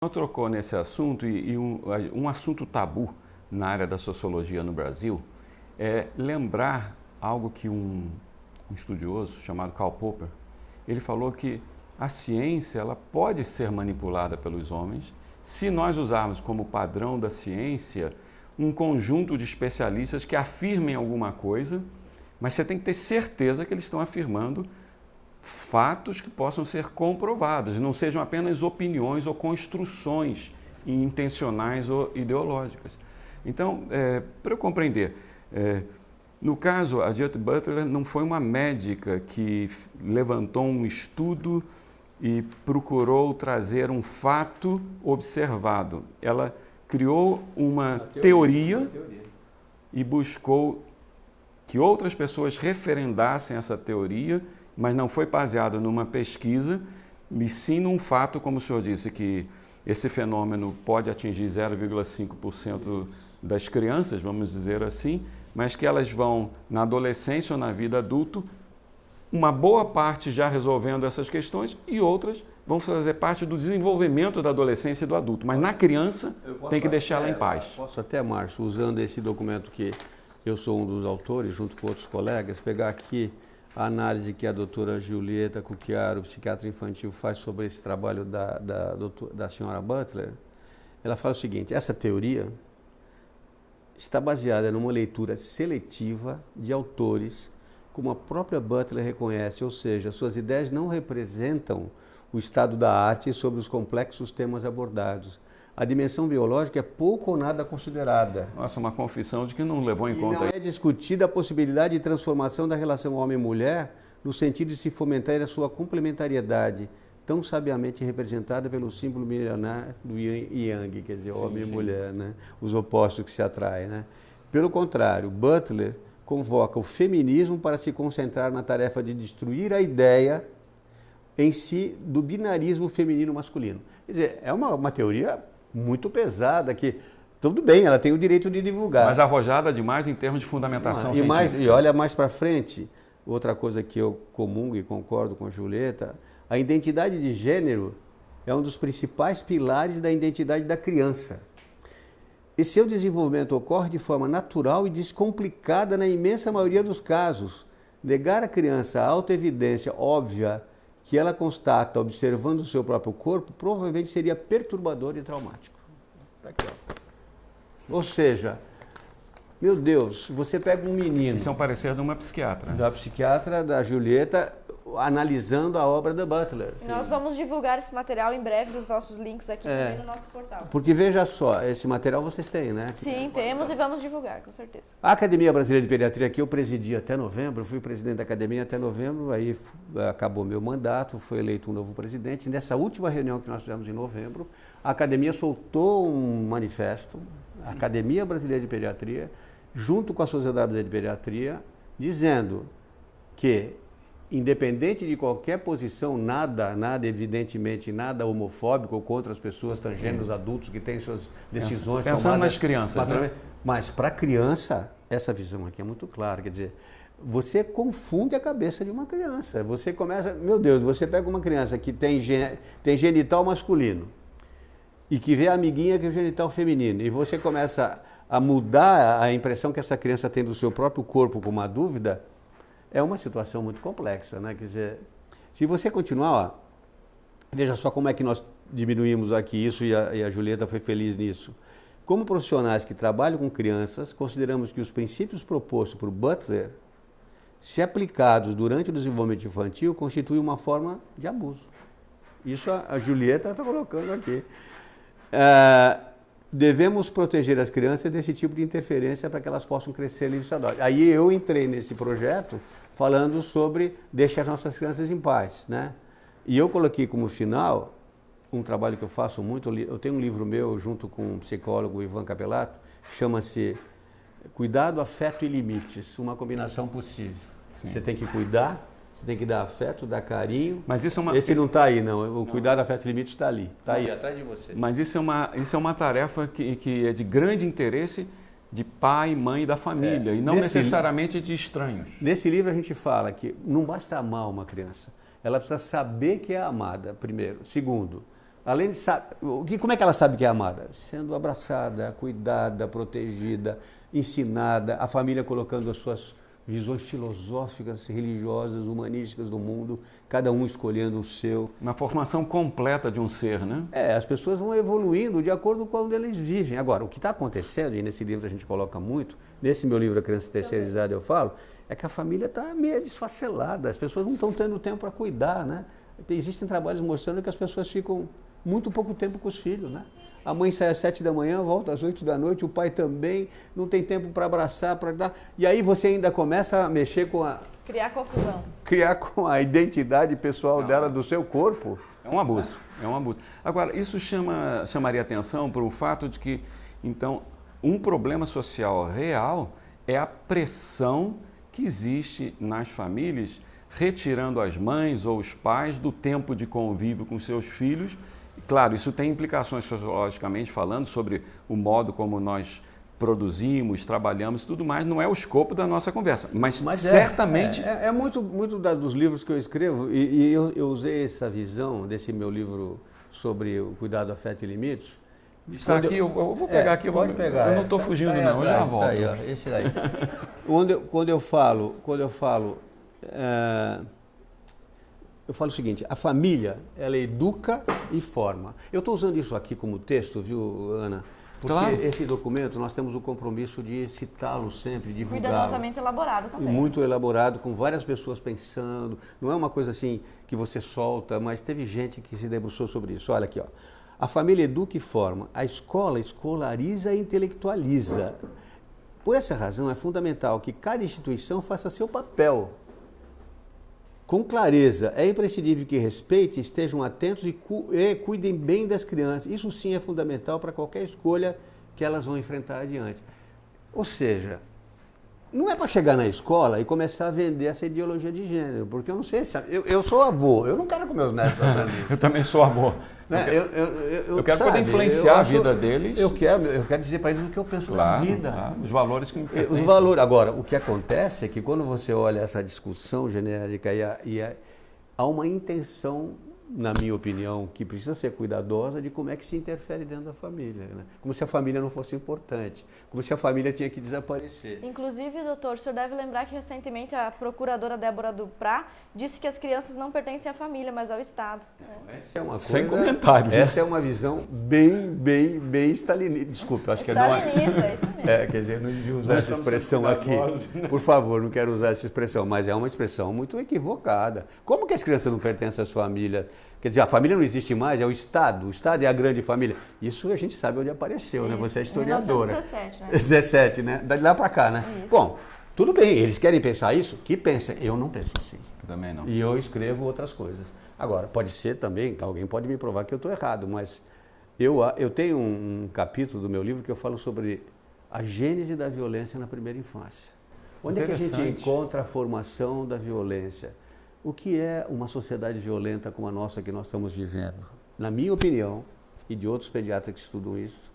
Trocou nesse assunto e um assunto tabu na área da sociologia no Brasil é lembrar algo que um estudioso chamado Karl Popper, ele falou que a ciência ela pode ser manipulada pelos homens se nós usarmos como padrão da ciência um conjunto de especialistas que afirmem alguma coisa, mas você tem que ter certeza que eles estão afirmando fatos que possam ser comprovados, não sejam apenas opiniões ou construções intencionais ou ideológicas. Então, para eu compreender, no caso, a Judith Butler não foi uma médica que levantou um estudo e procurou trazer um fato observado. Ela criou uma teoria e buscou que outras pessoas referendassem essa teoria, mas não foi baseado numa pesquisa, e sim num fato, como o senhor disse, que esse fenômeno pode atingir 0,5% das crianças, vamos dizer assim, mas que elas vão, na adolescência ou na vida adulta, uma boa parte já resolvendo essas questões e outras vão fazer parte do desenvolvimento da adolescência e do adulto. Mas na criança tem que deixar ela em paz. Posso até, Márcio, usando esse documento que eu sou um dos autores, junto com outros colegas, pegar aqui a análise que a doutora Julieta Cucchiaro, psiquiatra infantil, faz sobre esse trabalho da senhora Butler. Ela fala o seguinte: essa teoria está baseada numa leitura seletiva de autores, como a própria Butler reconhece, ou seja, suas ideias não representam o estado da arte sobre os complexos temas abordados. A dimensão biológica é pouco ou nada considerada. Nossa, uma confissão de que não levou em conta... Não é discutida a possibilidade de transformação da relação homem-mulher no sentido de se fomentar a sua complementariedade, tão sabiamente representada pelo símbolo milenar do yin e yang, quer dizer, homem e mulher, né? Os opostos que se atraem, né? Pelo contrário, Butler convoca o feminismo para se concentrar na tarefa de destruir a ideia em si do binarismo feminino-masculino. Quer dizer, é uma teoria muito pesada que, tudo bem, ela tem o direito de divulgar. Mas arrojada demais em termos de fundamentação científica. E olha mais para frente, outra coisa que eu comungo e concordo com a Julieta, a identidade de gênero é um dos principais pilares da identidade da criança. E seu desenvolvimento ocorre de forma natural e descomplicada na imensa maioria dos casos. Negar à criança a autoevidência óbvia que ela constata observando o seu próprio corpo, provavelmente seria perturbador e traumático. Tá aqui, ó. Ou seja, meu Deus, você pega um menino... Isso é um parecer de uma psiquiatra. Da psiquiatra, da Julieta, analisando a obra da Butler. Nós vamos divulgar esse material em breve dos nossos links aqui também no nosso portal. Porque veja só, esse material vocês têm, né? Sim, temos e vamos divulgar, com certeza. A Academia Brasileira de Pediatria, que eu presidi até novembro, fui presidente da academia até novembro, aí acabou meu mandato, foi eleito um novo presidente. Nessa última reunião que nós fizemos em novembro, a academia soltou um manifesto, a Academia Brasileira de Pediatria, junto com a Sociedade Brasileira de Pediatria, dizendo que, independente de qualquer posição, nada evidentemente, nada homofóbico ou contra as pessoas transgêneros adultos que têm suas decisões tomadas. Pensando nas crianças, né? Mas para a criança, essa visão aqui é muito clara, quer dizer, você confunde a cabeça de uma criança. Você começa, meu Deus, você pega uma criança que tem genital masculino e que vê a amiguinha que é o genital feminino, e você começa a mudar a impressão que essa criança tem do seu próprio corpo com uma dúvida, é uma situação muito complexa, né? Quer dizer, se você continuar, ó, veja só como é que nós diminuímos aqui isso e a Julieta foi feliz nisso. Como profissionais que trabalham com crianças, consideramos que os princípios propostos por Butler, se aplicados durante o desenvolvimento infantil, constituem uma forma de abuso. Isso a Julieta está colocando aqui. Devemos proteger as crianças desse tipo de interferência para que elas possam crescer livres e saudáveis. Aí eu entrei nesse projeto falando sobre deixar nossas crianças em paz, né? E eu coloquei como final um trabalho que eu faço muito. Eu tenho um livro meu junto com o psicólogo Ivan Capelato, chama-se Cuidado, Afeto e Limites, uma combinação possível. Sim. Você tem que cuidar, você tem que dar afeto, dar carinho. Mas isso é uma... Esse não está aí, não. O cuidado, afeto e limites está ali. Está aí, atrás de você. Mas isso é uma tarefa que é de grande interesse de pai, mãe da família, e não necessariamente de estranhos. Nesse livro a gente fala que não basta amar uma criança. Ela precisa saber que é amada, primeiro. Segundo, além de como é que ela sabe que é amada? Sendo abraçada, cuidada, protegida, ensinada, a família colocando as suas visões filosóficas, religiosas, humanísticas do mundo, cada um escolhendo o seu. Uma formação completa de um ser, né? As pessoas vão evoluindo de acordo com onde eles vivem. Agora, o que está acontecendo, e nesse livro a gente coloca muito, nesse meu livro A Criança Terceirizada eu falo, é que a família está meio desfacelada, as pessoas não estão tendo tempo para cuidar, né? Existem trabalhos mostrando que as pessoas ficam muito pouco tempo com os filhos, né? A mãe sai às 7 da manhã, volta às 8 da noite, o pai também, não tem tempo para abraçar, para dar. E aí você ainda começa a mexer com a... Criar confusão. Criar com a identidade pessoal dela, do seu corpo. É um abuso, é um abuso. Agora, isso chamaria atenção por um fato de que, então, um problema social real é a pressão que existe nas famílias, retirando as mães ou os pais do tempo de convívio com seus filhos. Claro, isso tem implicações sociologicamente falando sobre o modo como nós produzimos, trabalhamos e tudo mais, não é o escopo da nossa conversa, mas certamente... Muito dos livros que eu escrevo, e eu usei essa visão desse meu livro sobre o cuidado, afeto e limites. Está aqui, eu vou pegar aqui, pode pegar, eu não estou fugindo não, eu já volto. Tá aí, ó, esse daí. quando eu falo, eu falo o seguinte, a família, ela educa e forma. Eu estou usando isso aqui como texto, viu, Ana? Porque claro. Esse documento, nós temos o compromisso de citá-lo sempre, divulgá-lo. Cuidadosamente elaborado também. Muito elaborado, com várias pessoas pensando. Não é uma coisa assim que você solta, mas teve gente que se debruçou sobre isso. Olha aqui, ó. A família educa e forma. A escola escolariza e intelectualiza. Por essa razão, é fundamental que cada instituição faça seu papel com clareza. É imprescindível que respeitem, estejam atentos e cuidem bem das crianças. Isso sim é fundamental para qualquer escolha que elas vão enfrentar adiante. Ou seja, não é para chegar na escola e começar a vender essa ideologia de gênero, porque eu não sei, eu sou avô, eu não quero que meus netos aprendam. Eu também sou avô. Né? Eu quero poder influenciar a vida deles. Eu quero dizer para eles o que eu penso da vida. Claro, os valores que me pertencem. Os valores. Agora, o que acontece é que quando você olha essa discussão genérica há uma intenção, na minha opinião, que precisa ser cuidadosa de como é que se interfere dentro da família. Né? Como se a família não fosse importante, como se a família tinha que desaparecer. Inclusive, doutor, o senhor deve lembrar que recentemente a procuradora Débora Duprá disse que as crianças não pertencem à família, mas ao Estado. Essa é uma coisa, sem comentários. Essa é uma visão bem stalinista. Desculpe, acho que não é. Stalinista, isso mesmo. Quer dizer, não devia usar essa expressão aqui. Por favor, não quero usar essa expressão, mas é uma expressão muito equivocada. Como que as crianças não pertencem às famílias? Quer dizer, a família não existe mais, é o Estado é a grande família. Isso a gente sabe onde apareceu, né? Você é historiadora. 1917, né? 17, né? De lá para cá, né? Isso. Bom, tudo bem, eles querem pensar isso? Que pensem. Eu não penso assim. Eu também não. E eu escrevo outras coisas. Agora, pode ser também, alguém pode me provar que eu estou errado, mas eu tenho um capítulo do meu livro que eu falo sobre a gênese da violência na primeira infância. Onde é que a gente encontra a formação da violência? O que é uma sociedade violenta como a nossa que nós estamos vivendo? Na minha opinião, e de outros pediatras que estudam isso,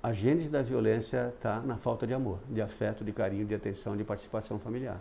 a gênese da violência está na falta de amor, de afeto, de carinho, de atenção, de participação familiar.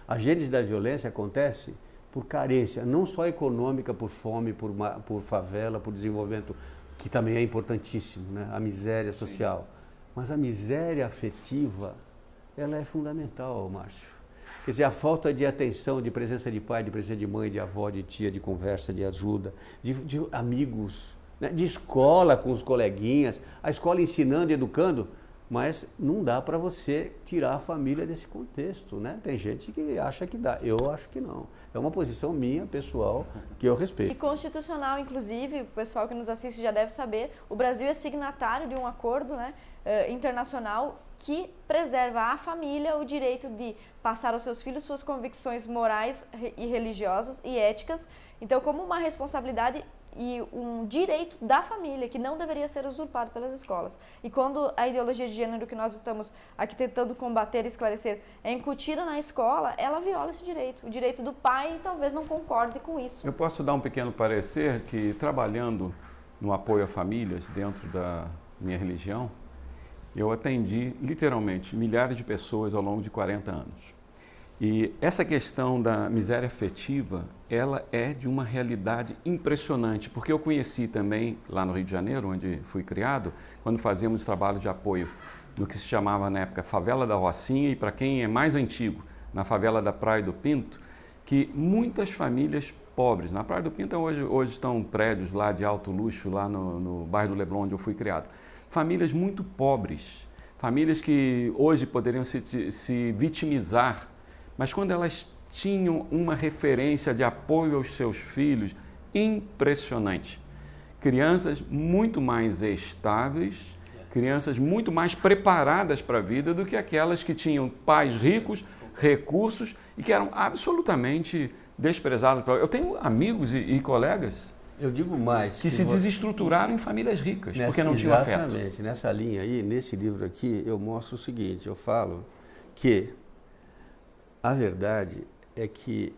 A gênese da violência acontece por carência, não só econômica, por fome, por favela, por desenvolvimento, que também é importantíssimo, né? A miséria social. Mas a miséria afetiva, ela é fundamental, Márcio. Quer dizer, a falta de atenção, de presença de pai, de presença de mãe, de avó, de tia, de conversa, de ajuda, de amigos, né? De escola com os coleguinhas, a escola ensinando, educando, mas não dá para você tirar a família desse contexto, né? Tem gente que acha que dá, eu acho que não. É uma posição minha, pessoal, que eu respeito. E constitucional, inclusive, o pessoal que nos assiste já deve saber, o Brasil é signatário de um acordo, né, internacional que preserva à família o direito de passar aos seus filhos suas convicções morais e religiosas e éticas, então como uma responsabilidade e um direito da família que não deveria ser usurpado pelas escolas. E quando a ideologia de gênero que nós estamos aqui tentando combater e esclarecer é incutida na escola, ela viola esse direito. O direito do pai talvez não concorde com isso. Eu posso dar um pequeno parecer que, trabalhando no apoio a famílias dentro da minha religião, eu atendi literalmente milhares de pessoas ao longo de 40 anos. E essa questão da miséria afetiva, ela é de uma realidade impressionante, porque eu conheci também lá no Rio de Janeiro, onde fui criado, quando fazíamos trabalhos de apoio no que se chamava na época Favela da Rocinha, e para quem é mais antigo, na Favela da Praia do Pinto, que muitas famílias pobres, na Praia do Pinto hoje estão prédios lá de alto luxo, lá no bairro do Leblon, onde eu fui criado, famílias muito pobres, famílias que hoje poderiam se vitimizar, mas quando elas tinham uma referência de apoio aos seus filhos, impressionante. Crianças muito mais estáveis, crianças muito mais preparadas para a vida do que aquelas que tinham pais ricos, recursos e que eram absolutamente desprezados. Eu tenho amigos e colegas eu digo mais que se desestruturaram em famílias ricas, porque não tinham afeto. Exatamente. Nessa linha aí, nesse livro aqui, eu mostro o seguinte, eu falo que a verdade é que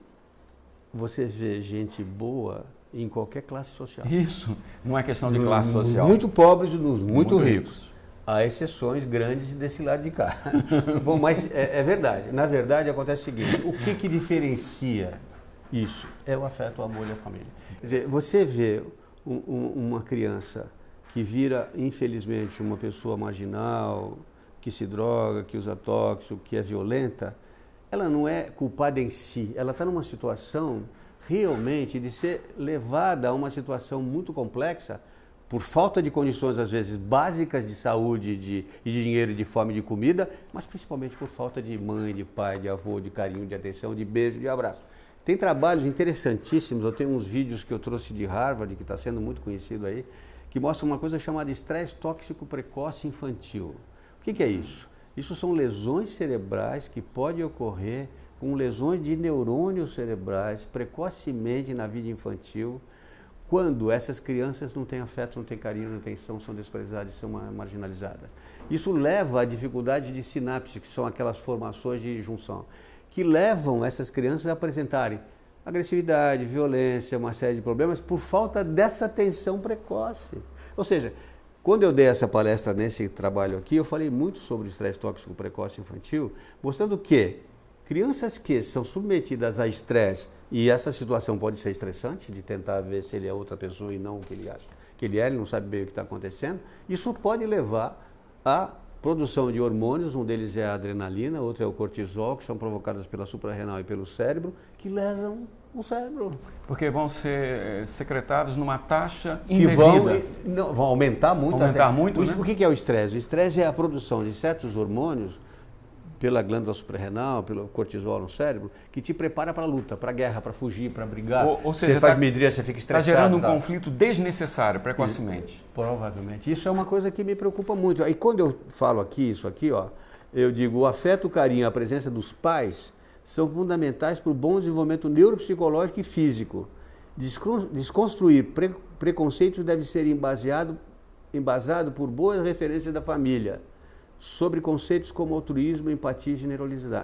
você vê gente boa em qualquer classe social. Isso, não é questão de classe social. Muito pobres e nos muito ricos. Há exceções grandes desse lado de cá. Bom, mas é verdade. Na verdade, acontece o seguinte, o que diferencia isso? É o afeto, o amor e a família. Quer dizer, você vê uma criança que vira, infelizmente, uma pessoa marginal, que se droga, que usa tóxico, que é violenta, ela não é culpada em si, ela está numa situação realmente de ser levada a uma situação muito complexa por falta de condições, às vezes, básicas de saúde, de dinheiro, de fome, de comida, mas principalmente por falta de mãe, de pai, de avô, de carinho, de atenção, de beijo, de abraço. Tem trabalhos interessantíssimos, eu tenho uns vídeos que eu trouxe de Harvard, que está sendo muito conhecido aí, que mostram uma coisa chamada estresse tóxico precoce infantil. O que é isso? Isso são lesões cerebrais que podem ocorrer com lesões de neurônios cerebrais precocemente na vida infantil, quando essas crianças não têm afeto, não têm carinho, não têm atenção, são desprezadas, são marginalizadas. Isso leva à dificuldade de sinapse, que são aquelas formações de junção, que levam essas crianças a apresentarem agressividade, violência, uma série de problemas por falta dessa atenção precoce. Ou seja, quando eu dei essa palestra nesse trabalho aqui, eu falei muito sobre o estresse tóxico precoce infantil, mostrando que crianças que são submetidas a estresse, e essa situação pode ser estressante, de tentar ver se ele é outra pessoa e não o que ele acha que ele é, ele não sabe bem o que está acontecendo, isso pode levar à produção de hormônios, um deles é a adrenalina, outro é o cortisol, que são provocados pela suprarrenal e pelo cérebro, que lesam o cérebro. Porque vão ser secretados numa taxa que indevida. vão aumentar muito. Aumentar muito, né? O que é o estresse? O estresse é a produção de certos hormônios pela glândula suprarrenal, pelo cortisol no cérebro, que te prepara para a luta, para a guerra, para fugir, para brigar. Ou seja, você faz midria, você fica estressado. Está gerando um conflito desnecessário, precocemente. Provavelmente. Isso é uma coisa que me preocupa muito. Aí quando eu falo aqui, isso aqui, ó, eu digo, o afeto, o carinho, a presença dos pais são fundamentais para o bom desenvolvimento neuropsicológico e físico. Desconstruir preconceitos deve ser embasado por boas referências da família, sobre conceitos como altruísmo, empatia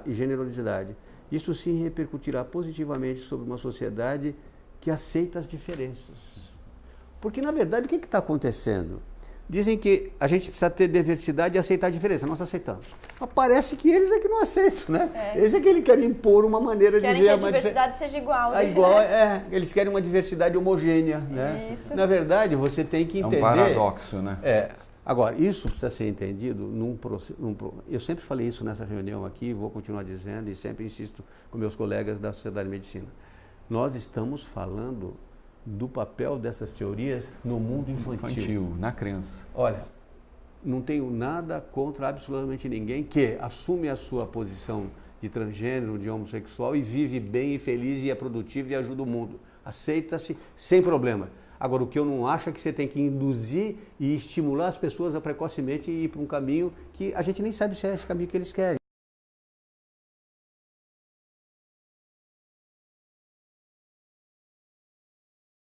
e generosidade. Isso sim repercutirá positivamente sobre uma sociedade que aceita as diferenças. Porque, na verdade, o que está acontecendo? Dizem que a gente precisa ter diversidade e aceitar a diferença. Nós aceitamos. Mas parece que eles é que não aceitam, né? Eles é que eles querem impor uma maneira de ver... Querem que a diversidade seja igual. Né? Eles querem uma diversidade homogênea, né? Isso. Na verdade, você tem que entender... É um paradoxo, né? Agora, isso precisa ser entendido eu sempre falei isso nessa reunião aqui, vou continuar dizendo e sempre insisto com meus colegas da Sociedade de Medicina. Nós estamos falando do papel dessas teorias no mundo infantil. Na criança. Olha, não tenho nada contra absolutamente ninguém que assume a sua posição de transgênero, de homossexual e vive bem e feliz e é produtivo e ajuda o mundo. Aceita-se sem problema. Agora, o que eu não acho é que você tem que induzir e estimular as pessoas a precocemente ir para um caminho que a gente nem sabe se é esse caminho que eles querem.